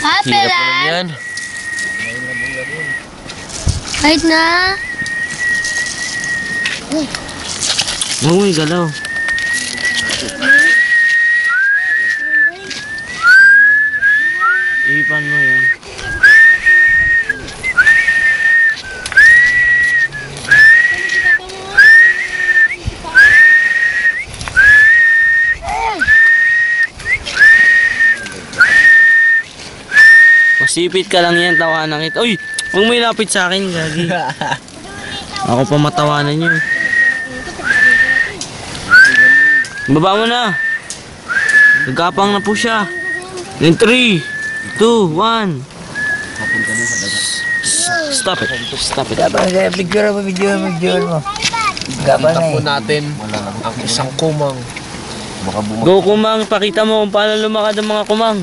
Hirap naman yan. Kahit na. Uy, galaw. Ipan mo yan. Masipit ka lang yan, tawanan kita. Uy! Huwag mo ilapit sa akin, gagi. Ako pa matawanan nyo. Baba mo na. Nagkapang na po siya. In 3, 2, 1. Stop it. Stop it. Picture mo. Gabang Punta po natin ang isang kumang. Go kumang, pakita mo kung paano lumakad ang mga kumang.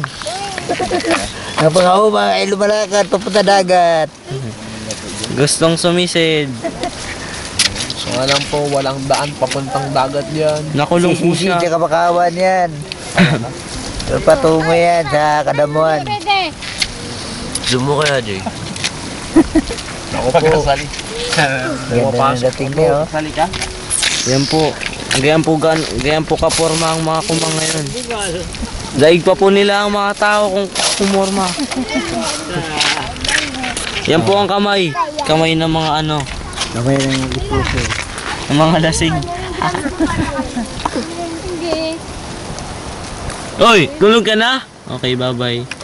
Napakaumang ay lumalakad papunta dagat. Gustong sumisid. So nga lang po, walang daan papuntang dagat yan. Nakulong po siya. Sisi ka makawan yan. Patungo yan sa kadamuan. Zoom mo kaya, Jay. Ako po. Ganda ng dating niya, oh. Sali ka? Yan po. Ganyan po kaporma ang mga kumang ngayon. Daig pa po nila ang mga tao kung kumorma. Yan po ang kamay. Kamay ng mga ano. Kamay ng puso. Ng mga lasing. Oy, tulog ka na? Okay, bye-bye.